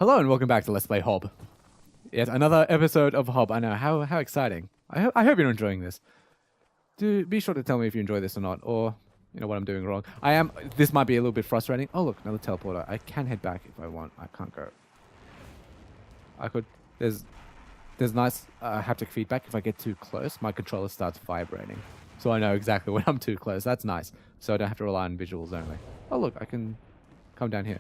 Hello and welcome back to Let's Play Hob. Yet another episode of Hob. I know, how exciting. I hope you're enjoying this. Do be sure to tell me if you enjoy this or not, or you know what I'm doing wrong. This might be a little bit frustrating. Oh look, another teleporter. I can head back if I want. I can't go. I could. There's nice haptic feedback. If I get too close, my controller starts vibrating. So I know exactly when I'm too close. That's nice. So I don't have to rely on visuals only. Oh look, I can come down here.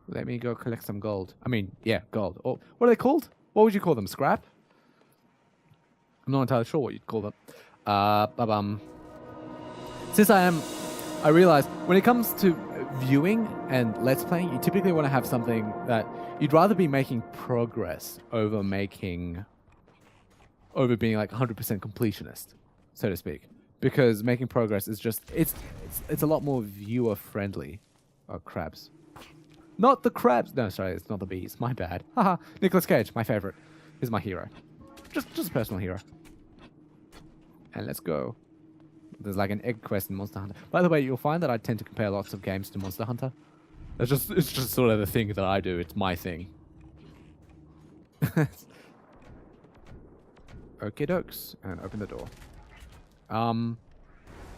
Let me go collect some gold. I mean, yeah, gold. Or what are they called? What would you call them? Scrap? I'm not entirely sure what you'd call them. Since I realize when it comes to viewing and let's playing, you typically want to have something that you'd rather be making progress over being like 100% completionist, so to speak. Because making progress is just, it's a lot more viewer friendly. Oh, crabs. Not the crabs. No, sorry, it's not the bees. My bad. Haha. Nicolas Cage, my favorite. He's my hero. Just a personal hero. And let's go. There's like an egg quest in Monster Hunter. By the way, you'll find that I tend to compare lots of games to Monster Hunter. It's just sort of the thing that I do. It's my thing. Okie dokes. And open the door.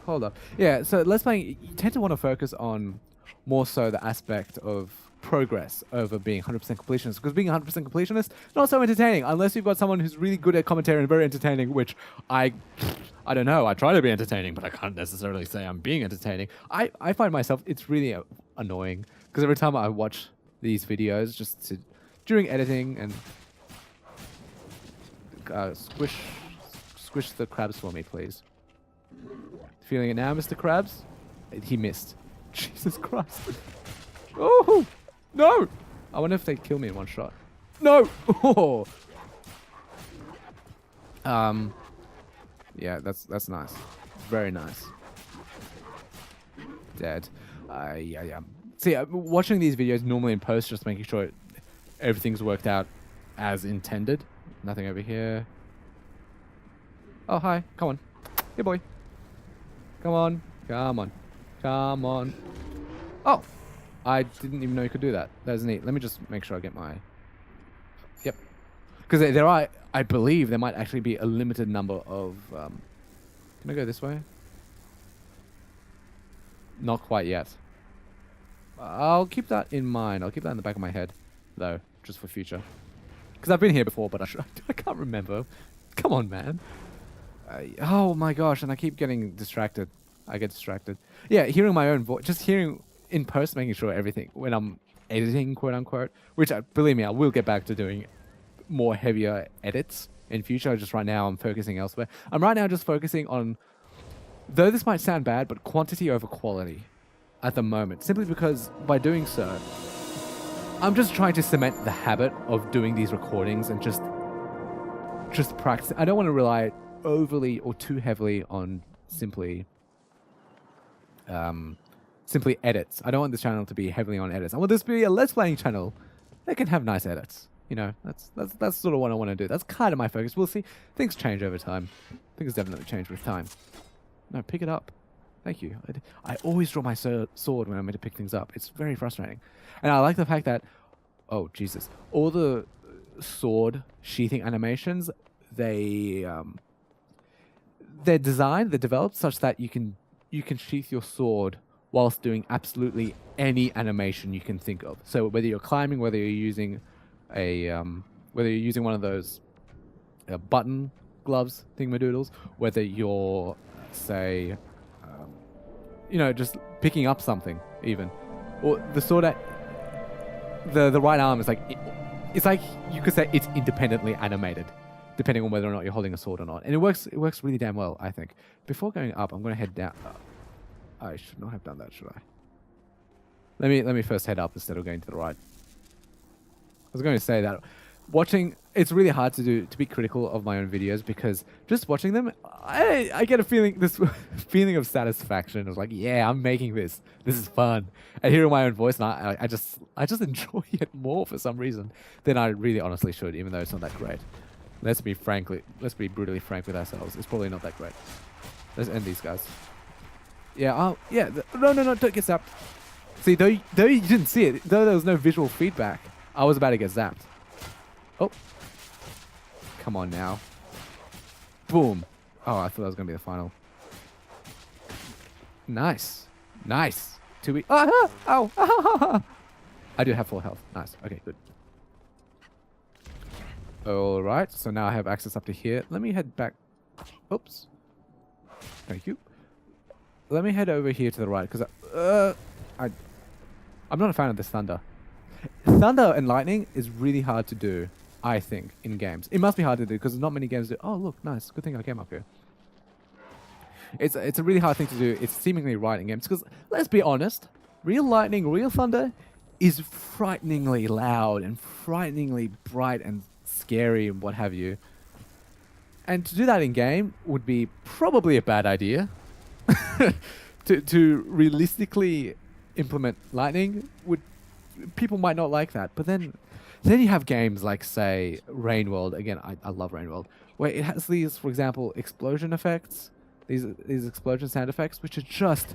Hold up. Yeah, so let's play. You tend to want to focus on more so the aspect of progress over being 100% completionist, because being 100% completionist not so entertaining unless you've got someone who's really good at commentary and very entertaining, which I don't know. I try to be entertaining, but I can't necessarily say I'm being entertaining. I find myself, it's really annoying because every time I watch these videos during editing and squish the crabs for me, please. Feeling it now, Mr. Krabs? He missed. Jesus Christ. Oh, no. I wonder if they kill me in one shot. No. Oh. Yeah, that's nice. Very nice. Dead. Yeah. See, watching these videos normally in post, just making sure everything's worked out as intended. Nothing over here. Oh, hi. Come on. Hey, boy. Come on. Come on. Come on. Oh, I didn't even know you could do that. That is neat. Let me just make sure I get my... Yep. Because I believe there might actually be a limited number of... Can I go this way? Not quite yet. I'll keep that in mind. I'll keep that in the back of my head, though, just for future. Because I've been here before, but I can't remember. Come on, man. Oh my gosh, and I keep getting distracted. I get distracted. Yeah, hearing my own voice, just hearing in post, making sure everything, when I'm editing, quote unquote, which, believe me, I will get back to doing more heavier edits in future. Just right now, I'm focusing elsewhere. I'm right now just focusing on, though this might sound bad, but quantity over quality at the moment. Simply because by doing so, I'm just trying to cement the habit of doing these recordings and just practice. I don't want to rely overly or too heavily on simply edits. I don't want this channel to be heavily on edits. I want this to be a Let's Playing channel that can have nice edits. You know, that's sort of what I want to do. That's kind of my focus. We'll see. Things change over time. Things definitely change with time. No, pick it up. Thank you. I always draw my sword when I'm meant to pick things up. It's very frustrating. And I like the fact that, oh, Jesus, all the sword sheathing animations, they're designed, they're developed such that you can sheath your sword whilst doing absolutely any animation you can think of. So whether you're climbing, whether you're using one of those button gloves thingamadoodles, whether you're, say, just picking up something even, or the sword at the right arm is it's like you could say it's independently animated, depending on whether or not you're holding a sword or not. And it works really damn well, I think. Before going up, I'm going to head down. I should not have done that, should I? Let me first head up instead of going to the right. I was going to say that it's really hard to be critical of my own videos, because just watching them, I get this feeling of satisfaction of like, yeah, I'm making this. This is fun. And hearing my own voice, and I just enjoy it more for some reason than I really honestly should, even though it's not that great. Let's be brutally frank with ourselves. It's probably not that great. Let's end these guys. Yeah, oh, yeah. No, don't get zapped. See, though you didn't see it, though there was no visual feedback, I was about to get zapped. Oh. Come on now. Boom. Oh, I thought that was going to be the final. Nice. Nice. 2 Ow. Ow. I do have full health. Nice. Okay, good. Alright, so now I have access up to here. Let me head back. Oops. Thank you. Let me head over here to the right, because I'm not a fan of this thunder. Thunder and lightning is really hard to do, I think, in games. It must be hard to do, because not many games do. Oh, look, nice. Good thing I came up here. It's a really hard thing to do. It's seemingly right in games, because, let's be honest, real lightning, real thunder is frighteningly loud and frighteningly bright and scary and what have you. And to do that in game would be probably a bad idea. to realistically implement lightning, people might not like that. But then you have games like, say, Rain World. Again, I love Rain World, where it has these, for example, explosion effects, these explosion sound effects, which are just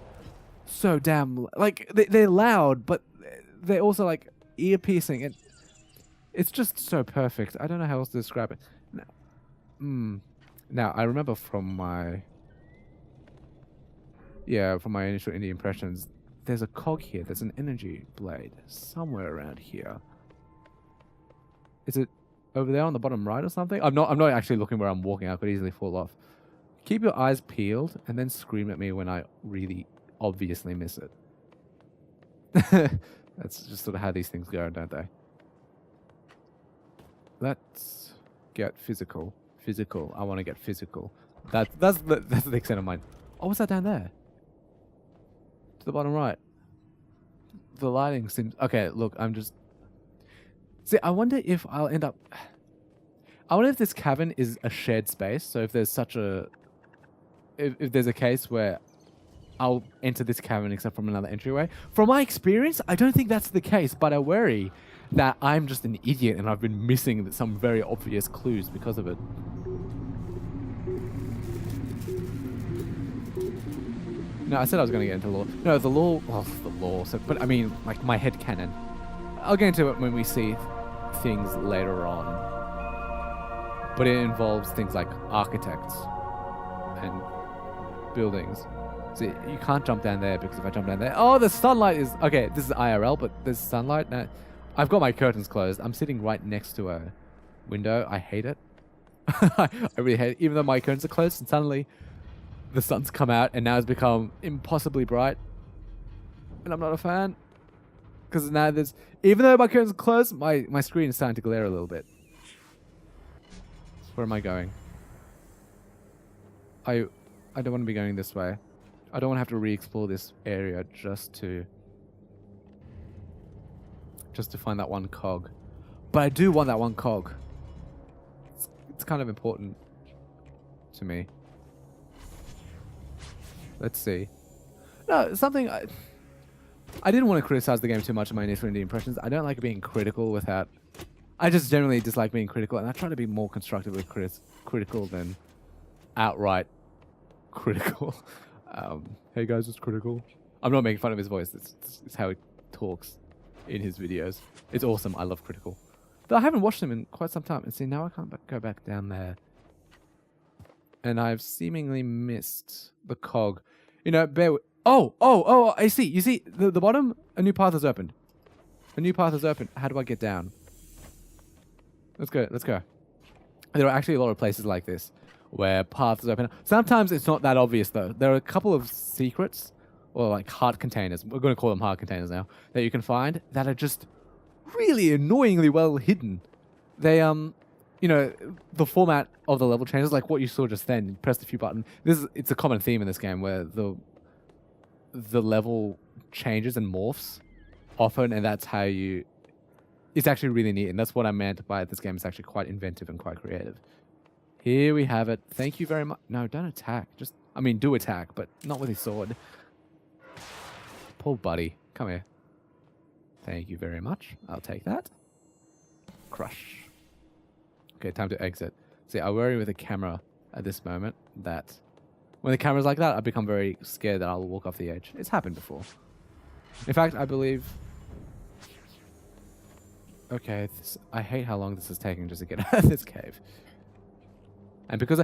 so damn, like, they're loud, but they're also like ear piercing, and it's just so perfect. I don't know how else to describe it. Now I remember from my initial indie impressions, there's a cog here. There's an energy blade somewhere around here. Is it over there on the bottom right or something? I'm not actually looking where I'm walking. I could easily fall off. Keep your eyes peeled and then scream at me when I really obviously miss it. That's just sort of how these things go, don't they? Let's get physical. Physical. I want to get physical. That's the extent of mine. Oh, what's that down there? To the bottom right. The lighting seems... Okay, look, I'm just... See, I wonder if I'll end up... I wonder if this cavern is a shared space. So if there's such a... If there's a case where I'll enter this cavern except from another entryway. From my experience, I don't think that's the case, but I worry that I'm just an idiot and I've been missing some very obvious clues because of it. No, I said I was going to get into lore. No, the lore... Well, the lore. So, but I mean, like, my head canon. I'll get into it when we see things later on. But it involves things like architects and buildings. So you can't jump down there, because if I jump down there... Oh, the sunlight is... Okay, this is IRL, but there's sunlight. Now, I've got my curtains closed. I'm sitting right next to a window. I hate it. I really hate it. Even though my curtains are closed, and suddenly the sun's come out and now it's become impossibly bright. And I'm not a fan. Because now there's... Even though my curtains are closed, my screen is starting to glare a little bit. Where am I going? I don't want to be going this way. I don't want to have to re-explore this area just to find that one cog. But I do want that one cog. It's kind of important to me. Let's see. No, something... I didn't want to criticize the game too much in my initial indie impressions. I don't like being critical without... I just generally dislike being critical, and I try to be more constructively critical than outright critical. Hey guys, it's critical. I'm not making fun of his voice. It's how he talks in his videos. It's awesome. I love critical. Though I haven't watched him in quite some time. And see, now I can't go back down there. And I've seemingly missed the cog. You know, bear with... Oh, I see. You see, the bottom, a new path is opened. A new path is open. How do I get down? Let's go. There are actually a lot of places like this where paths open. Sometimes it's not that obvious, though. There are a couple of secrets, or like heart containers. We're going to call them heart containers now, that you can find that are just really annoyingly well hidden. They, you know, the format of the level changes, like what you saw just then. You pressed a few buttons. It's a common theme in this game where the level changes and morphs often, and that's how you... It's actually really neat, and that's what I meant by this game is actually quite inventive and quite creative. Here we have it. Thank you very much. No, don't attack. Just, I mean, do attack, but not with his sword. Poor buddy. Come here. Thank you very much. I'll take that. Crush. Okay, time to exit. See, I worry with the camera at this moment that when the camera's like that, I become very scared that I'll walk off the edge. It's happened before. In fact, I believe... Okay, I hate how long this is taking just to get out of this cave. And because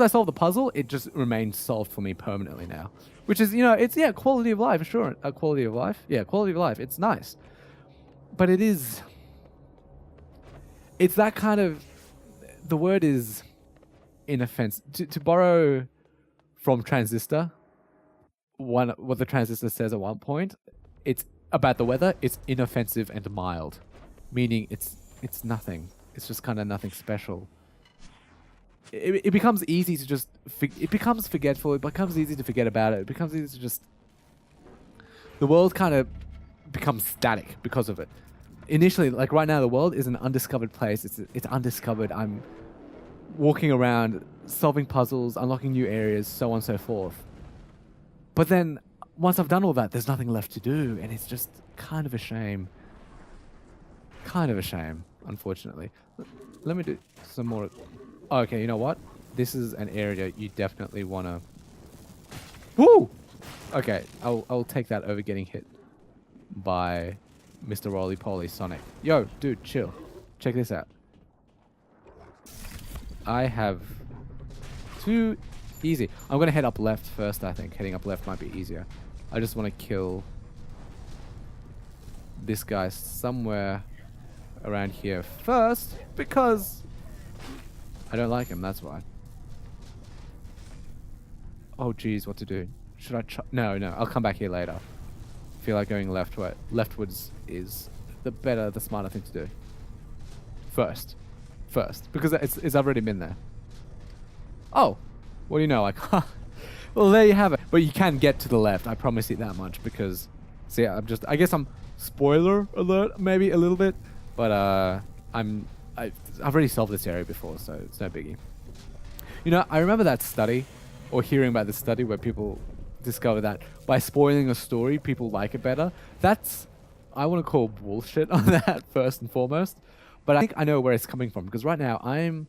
I solved the puzzle, it just remains solved for me permanently now. Which is, you know, it's, yeah, quality of life, sure. Quality of life. Yeah, quality of life. It's nice. But it's that kind of, the word is inoffensive. To borrow from Transistor, what the Transistor says at one point, it's about the weather, it's inoffensive and mild. Meaning it's nothing. It's just kind of nothing special. It becomes easy to just... It becomes forgetful. It becomes easy to forget about it. It becomes easy to just... The world kind of becomes static because of it. Initially, like right now, the world is an undiscovered place. It's undiscovered. I'm walking around, solving puzzles, unlocking new areas, so on and so forth. But then, once I've done all that, there's nothing left to do. And it's just kind of a shame. Kind of a shame, unfortunately. Let me do some more... Okay, you know what? This is an area you definitely want to... Woo! Okay, I'll take that over getting hit by Mr. Roly-Poly Sonic. Yo, dude, chill. Check this out. I have... Too easy. I'm going to head up left first, I think. Heading up left might be easier. I just want to kill this guy somewhere around here first, because... I don't like him, that's why. Oh, geez, what to do? Should I try? No, I'll come back here later. I feel like going leftwards is the smarter thing to do. First. Because it's already been there. Oh, what do you know? I can't. Well, there you have it. But you can get to the left, I promise you that much, because... See, I guess I'm... Spoiler alert, maybe a little bit. But, I've already solved this area before, so it's no biggie. You know, I remember that study, or hearing about this study where people discover that by spoiling a story, people like it better. That's, I want to call bullshit on that first and foremost. But I think I know where it's coming from, because right now I'm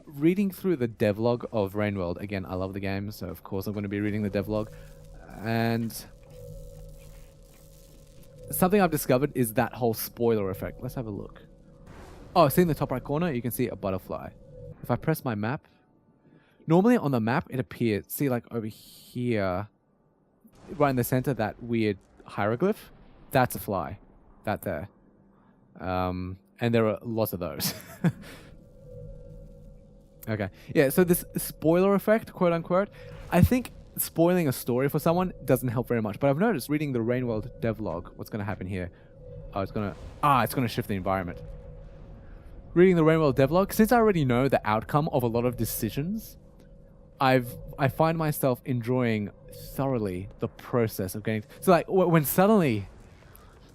reading through the devlog of Rainworld. Again, I love the game, so of course I'm going to be reading the devlog. And something I've discovered is that whole spoiler effect. Let's have a look. Oh, see in the top right corner, you can see a butterfly. If I press my map, normally on the map, it appears, see like over here, right in the center, that weird hieroglyph, that's a fly, that there. And there are lots of those. Okay, yeah, so this spoiler effect, quote unquote, I think spoiling a story for someone doesn't help very much, but I've noticed reading the Rainworld devlog, what's going to happen here? Oh, it's going to shift the environment. Reading the Rainworld devlog, since I already know the outcome of a lot of decisions, I find myself enjoying thoroughly the process of getting... So like, when suddenly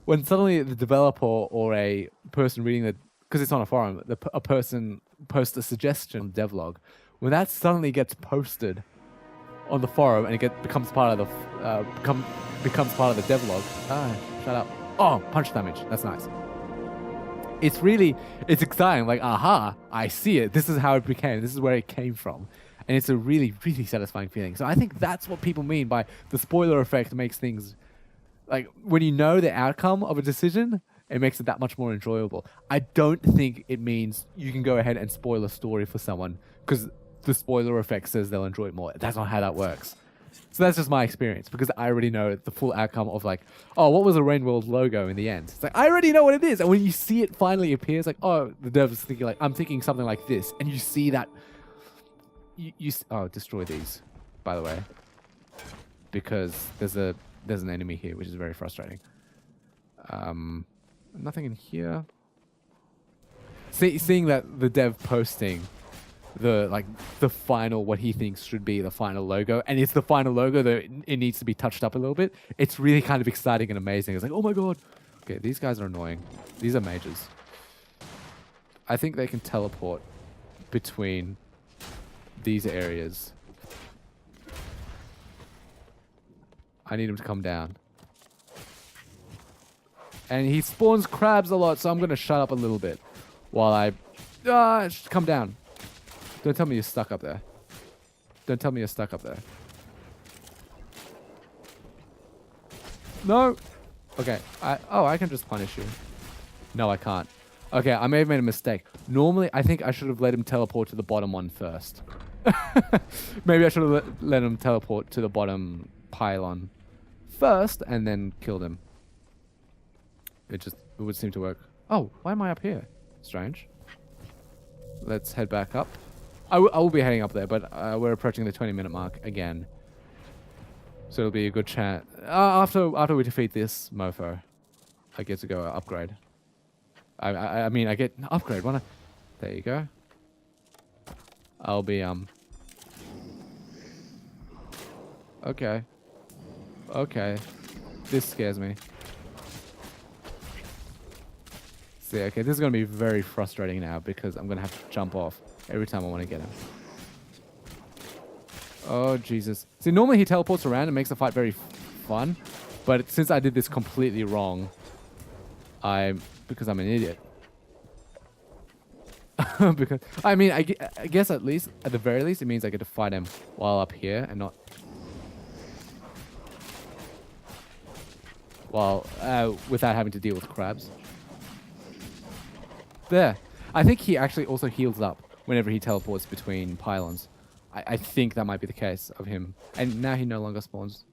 the developer or a person reading the... Because it's on a forum, a person posts a suggestion on devlog. When that suddenly gets posted on the forum and it becomes part of the... becomes part of the devlog... Ah, shut up. Oh, punch damage. That's nice. It's exciting, like, aha, I see it. This is how it became. This is where it came from. And it's a really, really satisfying feeling. So I think that's what people mean by the spoiler effect makes things, like, when you know the outcome of a decision, it makes it that much more enjoyable. I don't think it means you can go ahead and spoil a story for someone because the spoiler effect says they'll enjoy it more. That's not how that works. So that's just my experience, because I already know the full outcome of like, oh, what was the Rainworld logo in the end? It's like, I already know what it is. And when you see it finally appear, it's like, oh, the dev's thinking like, I'm thinking something like this. And you see that, oh, destroy these, by the way. Because there's an enemy here, which is very frustrating. Nothing in here. Seeing that the dev posting the final, what he thinks should be the final logo, and it's the final logo, though it needs to be touched up a little bit. It's really kind of exciting and amazing. It's like, oh my god. Okay, these guys are annoying. These are mages. I think they can teleport between these areas. I need him to come down. And he spawns crabs a lot, so I'm going to shut up a little bit while I... come down. Don't tell me you're stuck up there. Don't tell me you're stuck up there. No! Okay. I can just punish you. No, I can't. Okay, I may have made a mistake. Normally, I think I should have let him teleport to the bottom one first. Maybe I should have let him teleport to the bottom pylon first and then killed him. It would seem to work. Oh, why am I up here? Strange. Let's head back up. I will be heading up there, but we're approaching the 20-minute mark again. So it'll be a good chat. After we defeat this mofo, I get to go upgrade. I mean, I get an upgrade. There you go. I'll be, Okay. Okay. This scares me. See, okay, this is going to be very frustrating now because I'm going to have to jump off every time I want to get him. Oh, Jesus. See, normally he teleports around and makes the fight very fun, but since I did this completely wrong, because I'm an idiot. Because, I mean, I guess at the very least, it means I get to fight him while up here and not... without having to deal with crabs. There. I think he actually also heals up whenever he teleports between pylons. I think that might be the case of him. And now he no longer spawns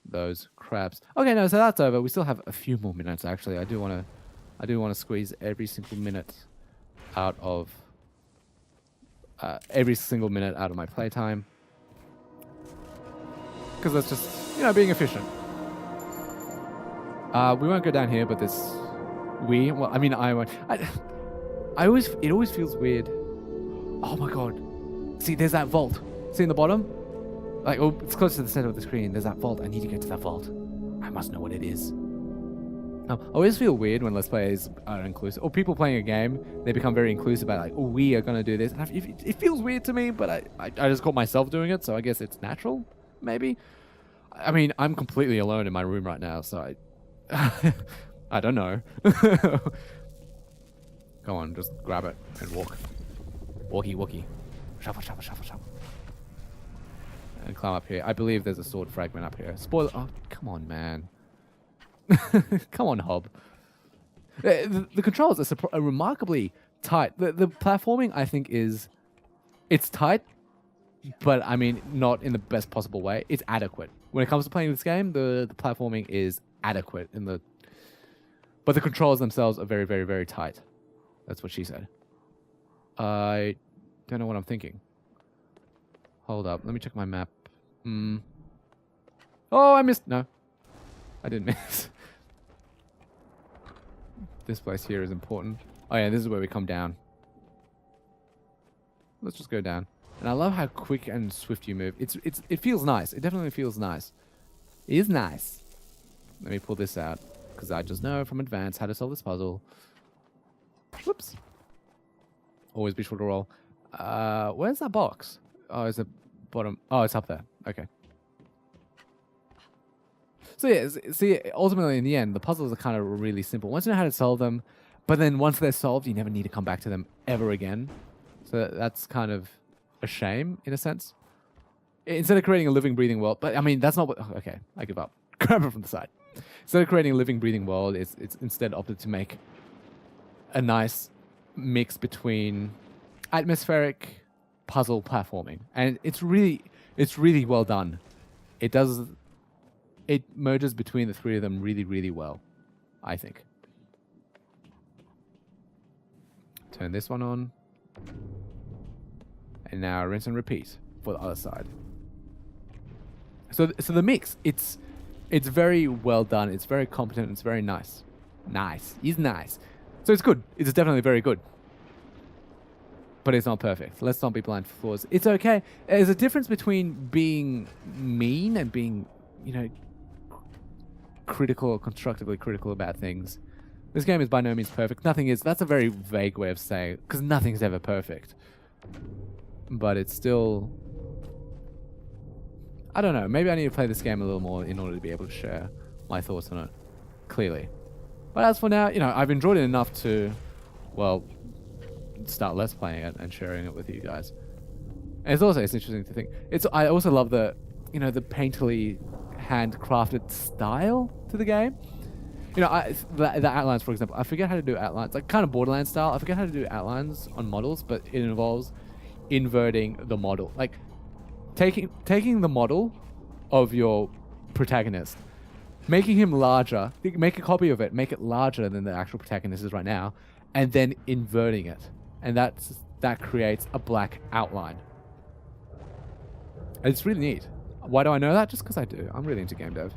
those crabs. Okay, no, so that's over. We still have a few more minutes, actually. I do want to squeeze every single minute out of my playtime. Because that's just, being efficient. We won't go down here, but this... Well, I mean, I won't... it always feels weird. Oh my god. See, there's that vault. See in the bottom? Like, oh, it's close to the center of the screen. There's that vault. I need to get to that vault. I must know what it is. I always feel weird when Let's Players are inclusive. Or people playing a game, they become very inclusive about, like, oh, we are going to do this. And it feels weird to me, but I just caught myself doing it, so I guess it's natural, maybe? I mean, I'm completely alone in my room right now, so I don't know. Come on, just grab it and walk. Walkie. Shuffle. And climb up here. I believe there's a sword fragment up here. Spoiler. Oh, come on, man. Come on, Hob. The controls are remarkably tight. The platforming, I think, it's tight, but I mean, not in the best possible way. It's adequate. When it comes to playing this game, the platforming is adequate but the controls themselves are very, very, very tight. That's what she said. I don't know what I'm thinking. Hold up. Let me check my map. Oh, I missed. No. I didn't miss. This place here is important. Oh yeah, this is where we come down. Let's just go down. And I love how quick and swift you move. It feels nice. It definitely feels nice. It is nice. Let me pull this out, because I just know from advance how to solve this puzzle. Whoops. Always be sure to roll. Where's that box? Oh, it's the bottom. Oh, it's up there. Okay. So yeah, see, ultimately in the end, the puzzles are kind of really simple. Once you know how to solve them, but then once they're solved, you never need to come back to them ever again. So that's kind of a shame, in a sense. Instead of creating a living, breathing world, but I mean, that's not what... Okay, I give up. Grab it from the side. Instead of creating a living, breathing world, it's instead opted to make a nice mix between atmospheric puzzle platforming. And it's really well done. It merges between the three of them really, really well, I think. Turn this one on. And now rinse and repeat for the other side. So the mix, it's very well done. It's very competent. It's very nice. Nice. It's nice. So it's good. It's definitely very good. But it's not perfect. Let's not be blind for flaws. It's okay. There's a difference between being mean and being, critical or constructively critical about things. This game is by no means perfect. Nothing is. That's a very vague way of saying it, because nothing's ever perfect. But it's still... I don't know. Maybe I need to play this game a little more in order to be able to share my thoughts on it clearly. But as for now, I've enjoyed it enough to, well, start Let's Playing it and sharing it with you guys. And it's interesting to think. I also love the, the painterly handcrafted style to the game. You know, the outlines, for example, I forget how to do outlines, like kind of Borderlands style. I forget how to do outlines on models, but it involves inverting the model, like taking the model of your protagonist, making him larger, make a copy of it, make it larger than the actual protagonist is right now, and then inverting it, and that creates a black outline. It's really neat. Why do I know that? Just because I do. I'm really into game dev.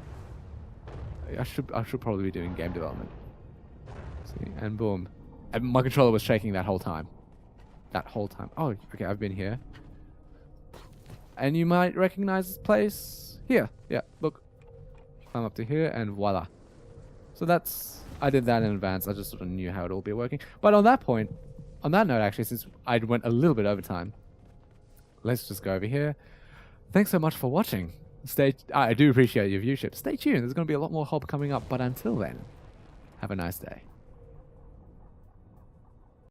I should probably be doing game development. See, and boom. And my controller was shaking that whole time. That whole time. Oh, okay, I've been here. And you might recognize this place. Here. Yeah, look. Climb up to here and voila. So that's... I did that in advance. I just sort of knew how it all be working. But on that point, on that note, actually, since I went a little bit over time, let's just go over here. Thanks so much for watching. I do appreciate your viewership. Stay tuned. There's going to be a lot more Hob coming up. But until then, have a nice day.